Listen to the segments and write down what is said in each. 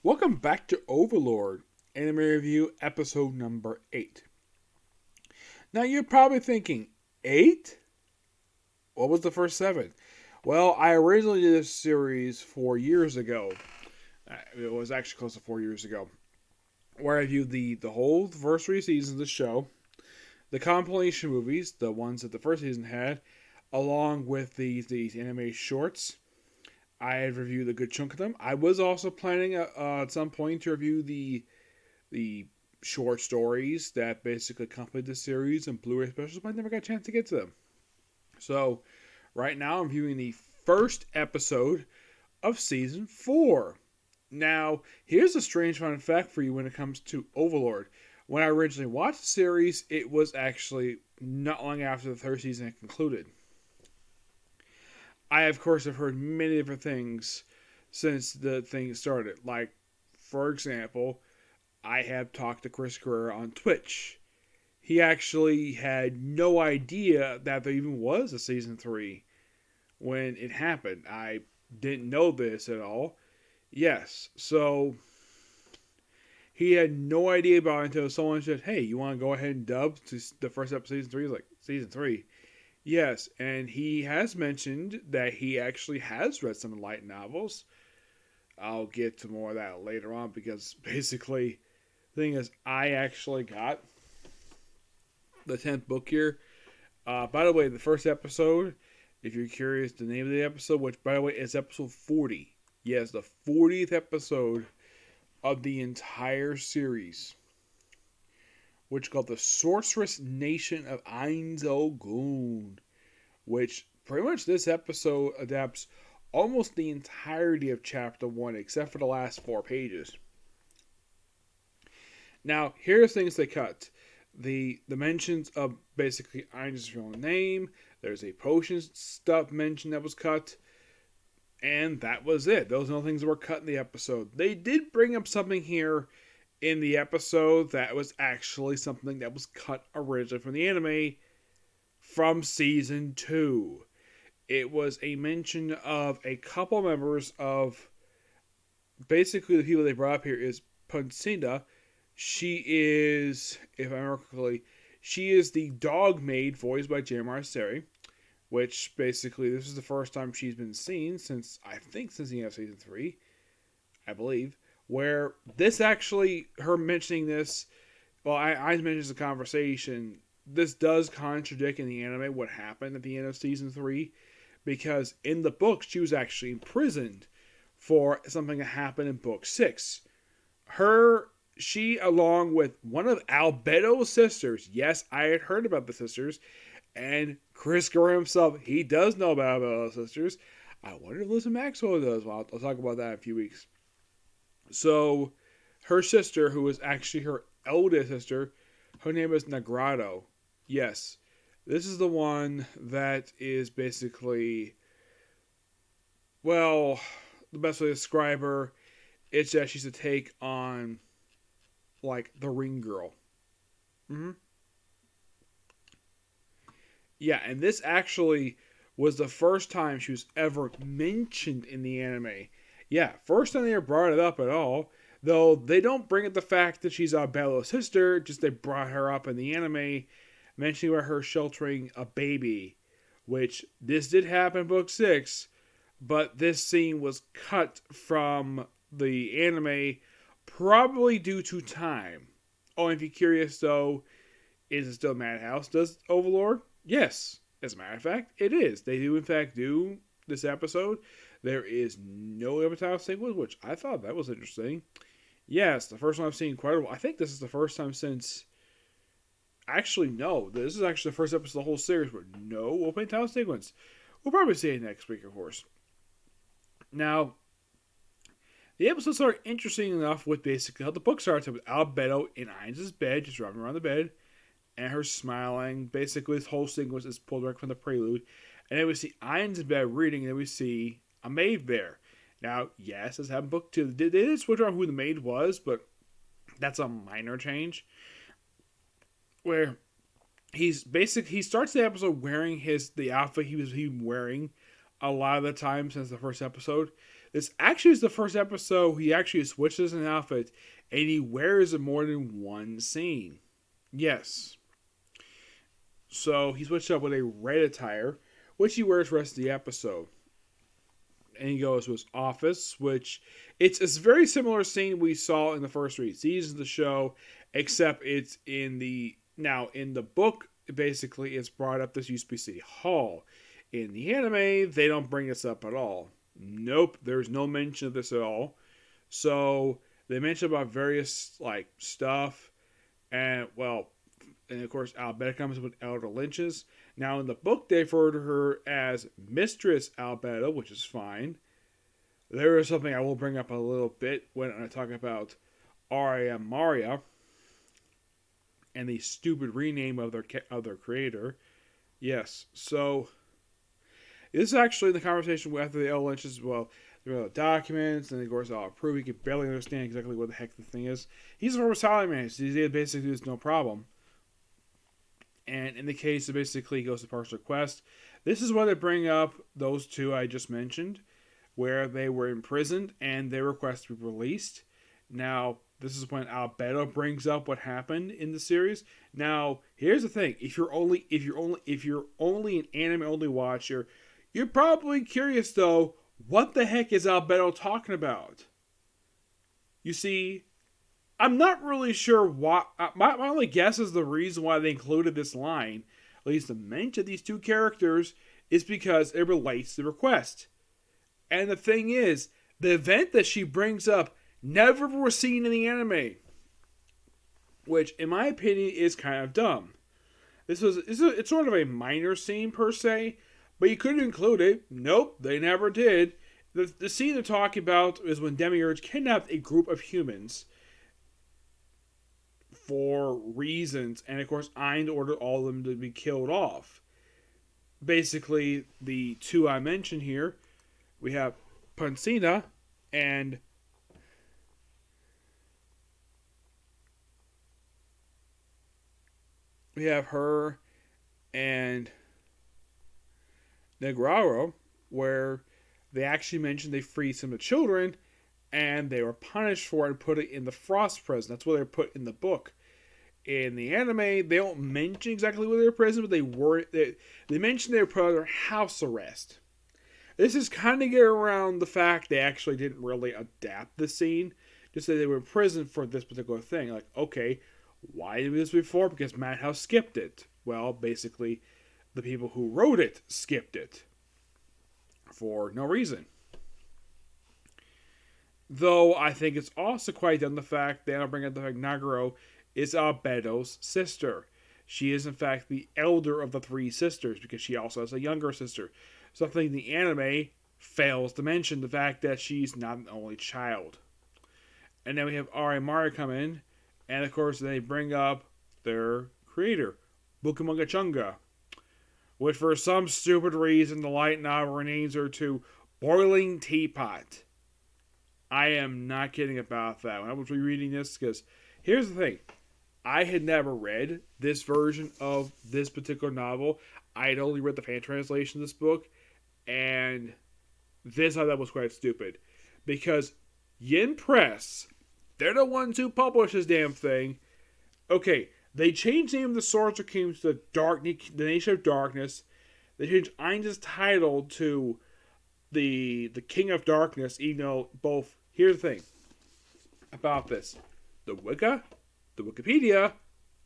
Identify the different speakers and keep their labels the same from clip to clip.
Speaker 1: Welcome back to Overlord, Anime Review episode number 8. Now you're probably thinking, 8? What was the first 7? Well, I originally did this series 4 years ago. It was actually close to 4 years ago. Where I reviewed the whole first 3 seasons of the show, the compilation movies, the ones that the first season had, along with these anime shorts. I had reviewed a good chunk of them. I was also planning at some point to review the short stories that basically accompanied the series and Blu-ray specials, but I never got a chance to get to them. So right now I'm viewing the first episode of season 4. Now, here's a strange fun fact for you when it comes to Overlord. When I originally watched the series, it was actually not long after the third season had concluded. I, of course, have heard many different things since the thing started. Like, for example, I have talked to Chris Carrera on Twitch. He actually had no idea that there even was a season 3 when it happened. I didn't know this at all. Yes, so he had no idea about it until someone said, "Hey, you want to go ahead and dub to the first episode of season 3?" He's like, "Season 3?" Yes, and he has mentioned that he actually has read some light novels. I'll get to more of that later on because basically, the thing is, I actually got the 10th book here. By the way, the first episode, if you're curious, the name of the episode, which by the way is episode 40. Yes, the 40th episode of the entire series, which is called the Sorcerous Nation of Ainz, which pretty much this episode adapts almost the entirety of chapter 1, except for the last 4 pages. Now, here's things they cut. The mentions of basically Ainz's real name. There's a potion stuff mention that was cut. And that was it. Those are the things that were cut in the episode. They did bring up something here in the episode that was actually something that was cut originally from the anime from season 2. It was a mention of a couple members of basically the people they brought up here is Puncinda. She is, if I remember correctly, she is the dog maid voiced by J. Marceri, which basically this is the first time she's been seen since the end of season 3, I believe, where this actually, her mentioning this, well, I mentioned the conversation, this does contradict in the anime what happened at the end of season 3, because in the book she was actually imprisoned for something that happened in book 6. She, along with one of Albedo's sisters, yes, I had heard about the sisters, and Chris Gore himself, he does know about Albedo's sisters. I wonder if Lisa Maxwell does. Well, I'll talk about that in a few weeks. So, her sister, who was actually her eldest sister, her name is Nagrado. Yes, this is the one that is basically, well, the best way to describe her, it's that she's a take on like the Ring Girl. Mm-hmm. Yeah, and this actually was the first time she was ever mentioned in the anime. Yeah, first time they ever brought it up at all. Though they don't bring up the fact that she's Bello's sister, just they brought her up in the anime, mentioning about her sheltering a baby. Which, this did happen in book 6, but this scene was cut from the anime, probably due to time. Oh, and if you're curious though, is it still Madhouse does Overlord? Yes. As a matter of fact, it is. They do in fact do this episode. There is no Madhouse sequence, which I thought that was interesting. Yes, the first one I've seen quite a while. I think this is the first time since. Actually, no. This is actually the first episode of the whole series where no open town sequence. We'll probably see it next week, of course. Now, the episodes are interesting enough with basically how the book starts with Albedo in Ainz' bed, just running around the bed, and her smiling. Basically, this whole sequence is pulled right from the prelude. And then we see Ainz in bed reading, and then we see a maid there. Now, yes, this happened in book 2. They did switch around who the maid was, but that's a minor change. Where he starts the episode wearing the outfit he was wearing a lot of the time since the first episode. This actually is the first episode he actually switches an outfit and he wears it more than one scene. Yes. So he switched up with a red attire, which he wears the rest of the episode. And he goes to his office, which it's a very similar scene we saw in the first 3 seasons of the show, except it's in the book. Basically, it's brought up this used to be City Hall. In the anime, they don't bring this up at all. Nope, there's no mention of this at all. So they mention about various stuff, and of course Albetta comes with Elder Lynches. Now in the book, they refer to her as Mistress Albetta, which is fine. There is something I will bring up a little bit when I talk about Aria Maria and the stupid rename of their creator. Yes, so this is actually the conversation after the Elder Lynches as well. There are documents, and of course I'll approve. He can barely understand exactly what the heck the thing is. He's a former Salaman, so he basically there's no problem. And in the case of basically he goes to Partial Quest, this is where they bring up those two I just mentioned, where they were imprisoned and they request to be released. Now, this is when Albedo brings up what happened in the series. Now, here's the thing: if you're only an anime only watcher, you're probably curious though. What the heck is Albedo talking about? You see, I'm not really sure why. My only guess is the reason why they included this line, at least the mention of these two characters, is because it relates to the request. And the thing is, the event that she brings up never was seen in the anime, which, in my opinion, is kind of dumb. It's sort of a minor scene per se, but you could include it. Nope, they never did. The scene they're talking about is when Demiurge kidnapped a group of humans for reasons, and of course Ainz ordered all of them to be killed off. Basically, the two I mentioned here, we have Pancina and we have her and Negraro, where they actually mentioned they freed some of the children and they were punished for it and put it in the Frost prison. That's what they were put in the book. In the anime, they don't mention exactly where they were imprisoned, but they mentioned they were put under house arrest. This is kind of getting around the fact they actually didn't really adapt the scene. Just say they were in prison for this particular thing. Like, okay, why did we do this before? Because Madhouse skipped it. Well, basically, the people who wrote it skipped it. For no reason. Though I think it's also quite done the fact that I'll bring up the fact Nagaro is Albedo's sister. She is in fact the elder of the three sisters because she also has a younger sister. Something the anime fails to mention, the fact that she's not an only child. And then we have Ari Mari come in, and of course they bring up their creator, Bukamunga Chunga, which for some stupid reason the light novel renames her to Boiling Teapot. I am not kidding about that. When I was rereading this, because here's the thing. I had never read this version of this particular novel. I had only read the fan translation of this book, and this I thought was quite stupid. Because Yin Press, they're the ones who publish this damn thing. Okay, they changed the name of the Sorcerous King to the Nation of Darkness. They changed Ainz's title to the King of Darkness, even though both... Here's the thing about this. The Wicca, the Wikipedia,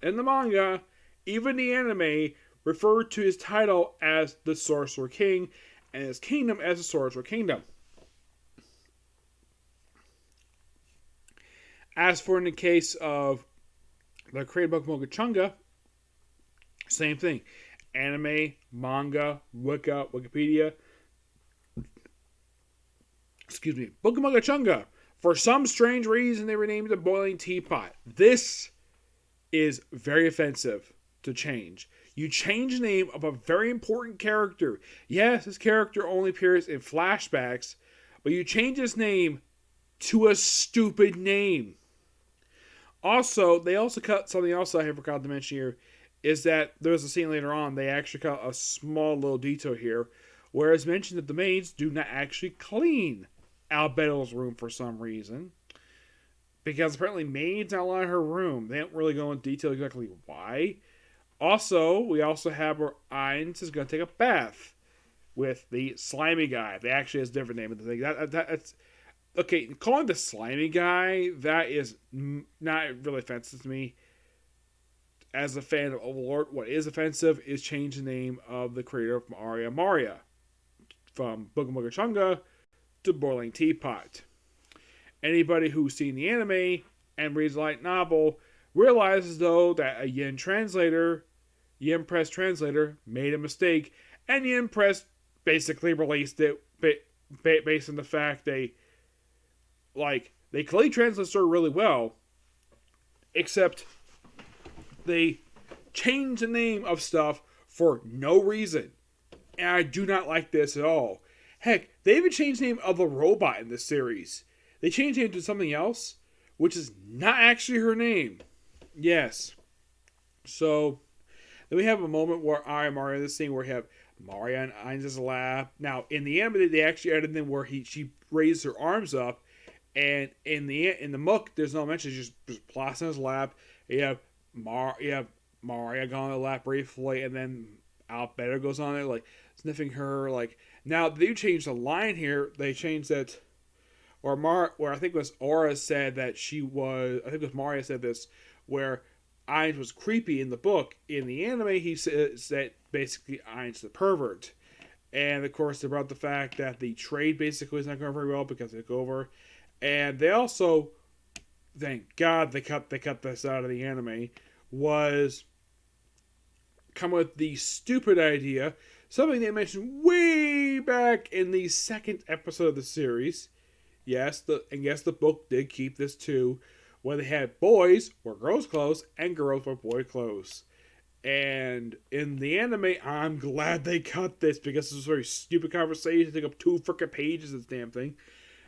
Speaker 1: and the manga, even the anime, refer to his title as the Sorcerer King, and his kingdom as the Sorcerer Kingdom. As for in the case of the creator book Moga Chunga, same thing. Anime, manga, Wicca, Wikipedia. Excuse me. Book of Moga Chunga. For some strange reason, they renamed it Boiling Teapot. This is very offensive to change. You change the name of a very important character. Yes, this character only appears in flashbacks, but you change his name to a stupid name. Also, they also cut something else I forgot to mention here, is that there's a scene later on, they actually cut a small little detail here, where it's mentioned that the maids do not actually clean Albedo's room for some reason. Because apparently Main's not allowed in her room. They don't really go into detail exactly why. Also, we also have where Ainz is going to take a bath with the slimy guy. They actually has a different name of the thing. That's okay. Calling the slimy guy, that is not really offensive to me. As a fan of Overlord, what is offensive is change the name of the creator of Maria from Booga Booga Chunga to Boiling Teapot. Anybody who's seen the anime and reads the light novel realizes, though, that a Yin Press translator, made a mistake, and Yin Press basically released it based on the fact they clearly translate the story really well, except they change the name of stuff for no reason. And I do not like this at all. Heck, they even changed the name of the robot in this series. They changed it to something else, which is not actually her name. Yes. So, then we have a moment where Mario in this scene where we have Mario in Ainz' lab. Now, in the anime, they actually added in where she raises her arms up, and in the MOOC, there's no mention. She just plops in his lap. You have Mario going on the lap briefly, and then Albedo goes on there, like, sniffing her. Like, now, they changed the line here. They changed that, where I think it was Aura said that she was, I think it was Mario said this, where Ainz was creepy in the book. In the anime, he says that basically Ainz the pervert. And, of course, they brought up the fact that the trade basically is not going very well because they took over. And they also, thank God they cut this out of the anime, was come with the stupid idea, something they mentioned way back in the second episode of the series. Yes, the book did keep this too, where they had boys wear girls' clothes and girls wear boy clothes. And in the anime, I'm glad they cut this because this was a very stupid conversation. It took up 2 freaking pages of this damn thing.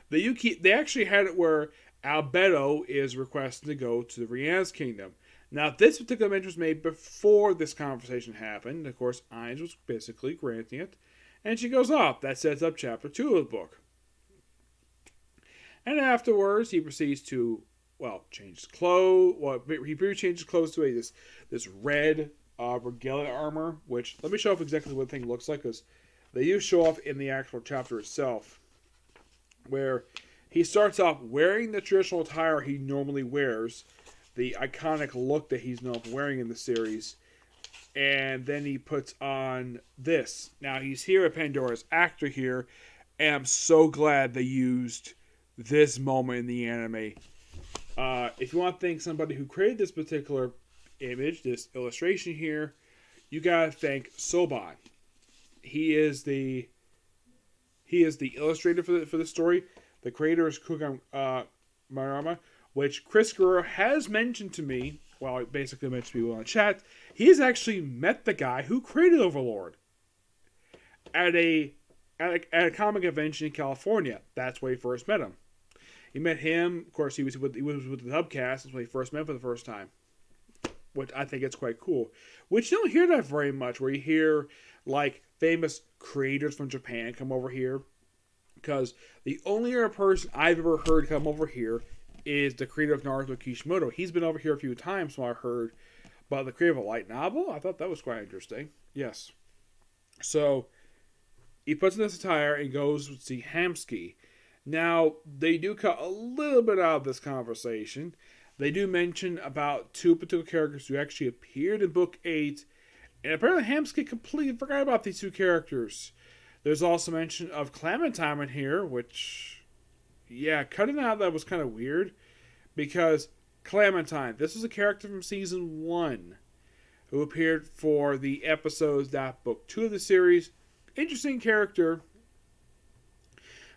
Speaker 1: They actually had it where Albedo is requested to go to the Rian's kingdom. Now, this particular mention was made before this conversation happened. Of course, Ainz was basically granting it. And she goes off. That sets up chapter 2 of the book. And afterwards, he proceeds to, change his clothes. Well, he changes clothes to this red regalia armor, which, let me show off exactly what the thing looks like, because they do show off in the actual chapter itself, where he starts off wearing the traditional attire he normally wears, the iconic look that he's known for wearing in the series, and then he puts on this. Now, he's here at Pandora's actor here, and I'm so glad they used this moment in the anime. If you want to thank somebody who created this particular image, this illustration here, you gotta thank Soban. He is the illustrator for the story. The creator is Kugan Marama, which Chris Guerrero has mentioned to me. Well, basically mentioned to me on the chat. He's actually met the guy who created Overlord at a comic convention in California. That's where he first met him. He met him. Of course, he was with the Hubcast. That's when he first met him for the first time, which I think is quite cool. Which you don't hear that very much, where you hear like famous creators from Japan come over here. Because the only other person I've ever heard come over here is the creator of Naruto, Kishimoto. He's been over here a few times, so I heard about the creator of a light novel. I thought that was quite interesting. Yes. So, he puts in this attire and goes to see Hamsky. Now, they do cut a little bit out of this conversation. They do mention about 2 particular characters who actually appeared in Book 8. And apparently Hamsky completely forgot about these 2 characters. There's also mention of Clementine in here, which, cutting out that was kind of weird. Because Clementine, this is a character from Season 1 who appeared for the episodes that Book 2 of the series. Interesting character.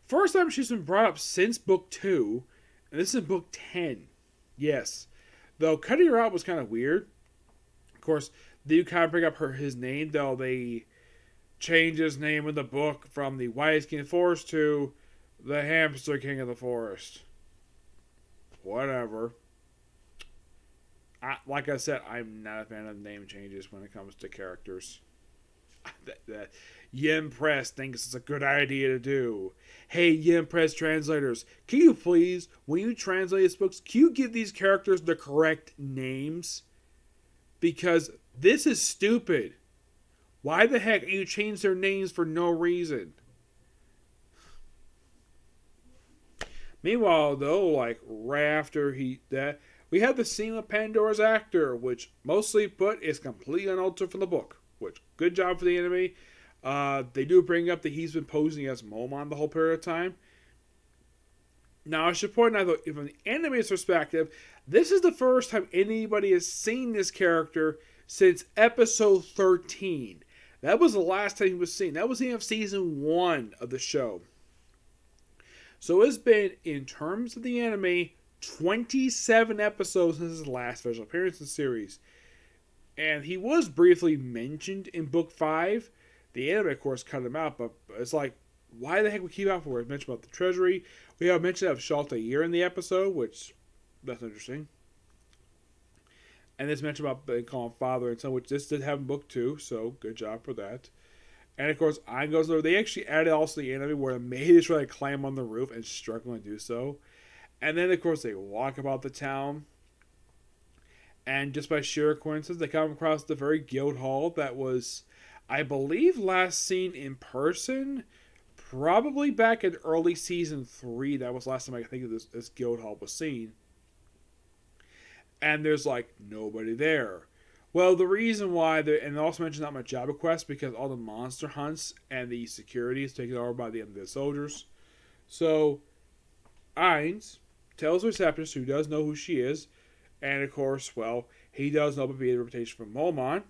Speaker 1: First time she's been brought up since Book 2, and this is in Book 10. Yes. Though cutting her out was kind of weird. Of course, they do kind of bring up his name, though they change his name in the book from the Wise King of the Forest to the Hamster King of the Forest. Whatever. Like I said, I'm not a fan of name changes when it comes to characters. Yin Press thinks it's a good idea to do. Hey, Yin Press translators, can you please, when you translate these books, can you give these characters the correct names? Because this is stupid. Why the heck are you change their names for no reason? Meanwhile, though, like right after we have the scene with Pandora's actor, which mostly put is completely unaltered from the book. Which good job for the anime. They do bring up that he's been posing as Momon the whole period of time. Now I should point out that from the anime's perspective, this is the first time anybody has seen this character since episode 13. That was the last time he was seen. That was the end of season 1 of the show. So it's been, in terms of the anime, 27 episodes since his last special appearance in the series. And he was briefly mentioned in book 5. The anime, of course, cut him out, but it's like, why the heck we keep out for it? Mention about the treasury. We have mention of Shalta Year in the episode, which, that's interesting. And this mention about being called father and son, which this did have in book 2, so good job for that. And of course, Ainz goes over. They actually added also the anime where the maid is trying to climb on the roof and struggling to do so. And then, of course, they walk about the town. And just by sheer coincidence, they come across the very guild hall that was, I believe, last seen in person. Probably back in early season 3. That was last time I think this guild hall was seen. And there's like nobody there. Well, the reason why, and also mentioned not much job requests because all the monster hunts and the security is taken over by the undead soldiers. So, Ainz tells the receptionist, who does know who she is, and of course, well, he does know about the reputation from Momon.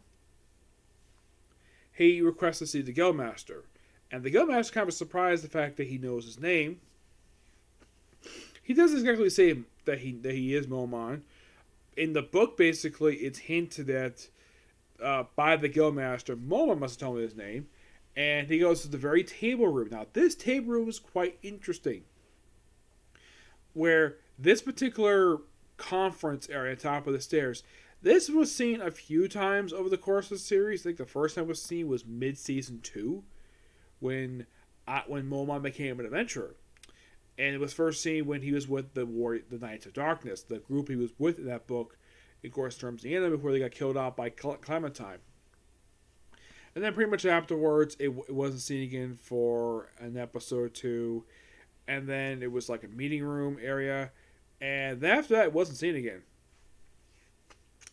Speaker 1: He requests to see the guildmaster. And the guildmaster kind of surprised the fact that he knows his name. He doesn't exactly say that he is Momon. In the book, basically, it's hinted at by the guildmaster. Momon must have told me his name. And he goes to the very table room. Now, this table room is quite interesting. Where this particular conference area on top of the stairs, this was seen a few times over the course of the series. I think the first time it was seen was mid-season 2. When Momon became an adventurer. And it was first seen when he was with the Knights of Darkness, the group he was with in that book, of course, in terms of the end before they got killed off by Clementine. And then pretty much afterwards, it wasn't seen again for an episode or 2. And then it was like a meeting room area. And then after that, it wasn't seen again.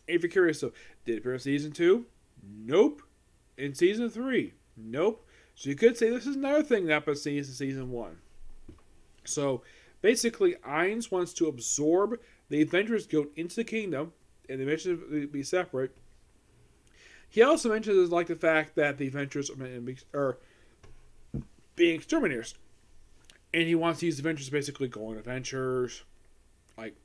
Speaker 1: If you're curious, so did it appear in season 2? Nope. In season 3? Nope. So you could say this is another thing that happened in season 1. So, basically, Ainz wants to absorb the Adventurers Guild into the kingdom, and they mentioned it be separate. He also mentions like the fact that the Adventurers are being exterminators. And he wants to use the Adventurers to basically go on adventures, like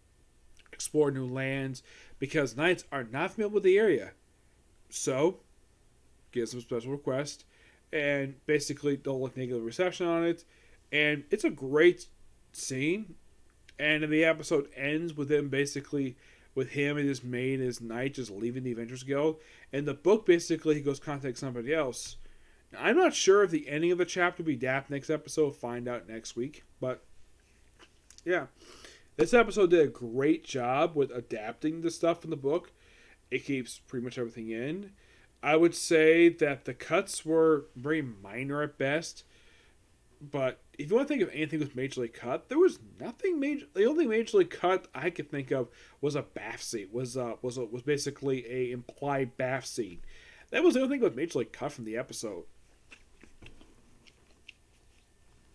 Speaker 1: explore new lands, because Knights are not familiar with the area. So, gives them a special request, and basically don't look negative reception on it. And it's a great scene. And the episode ends with him basically, with him and his maid and his knight just leaving the Adventurers Guild. In the book, basically, he goes contact somebody else. Now, I'm not sure if the ending of the chapter will be adapted next episode. We'll find out next week. But, yeah. This episode did a great job with adapting the stuff in the book. It keeps pretty much everything in. I would say that the cuts were very minor at best. But if you want to think of anything that was majorly cut, there was nothing major. The only majorly cut I could think of was a bath scene. Was basically a implied bath scene. That was the only thing that was majorly cut from the episode.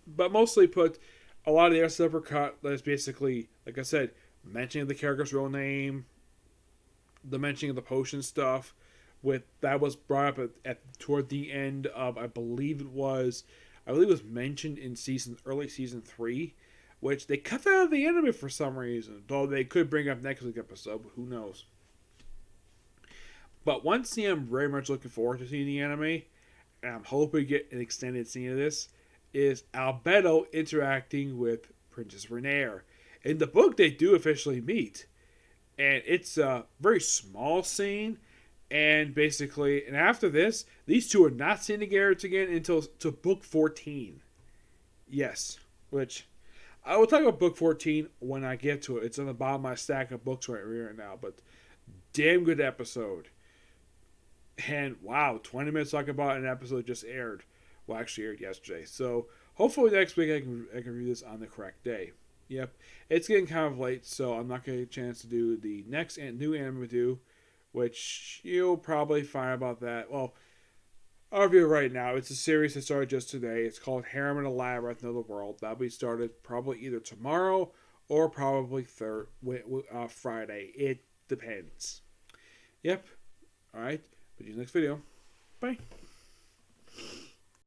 Speaker 1: But mostly put, a lot of the other stuff were cut. That's basically, like I said, mentioning the character's real name, the mentioning of the potion stuff. That was brought up toward the end of, I believe it was mentioned in early season 3, which they cut out of the anime for some reason. Though they could bring up next week's episode, but who knows. But one scene I'm very much looking forward to seeing the anime, and I'm hoping to get an extended scene of this, is Albedo interacting with Princess Renaer. In the book, they do officially meet. And it's a very small scene, And basically, and after this, these two are not seen together again until to book 14. Yes, which I will talk about book 14 when I get to it. It's on the bottom of my stack of books right now, but damn good episode. And wow, 20 minutes talking about an episode just aired. Well, actually aired yesterday. So hopefully next week I can review this on the correct day. Yep, it's getting kind of late, so I'm not going to get a chance to do the next new anime review, which you'll probably find about that. Well, I'll review it right now. It's a series that started just today. It's called Harem in a Labyrinth of the World. That'll be started probably either tomorrow or probably Friday. It depends. Yep. All right. But see you next video. Bye.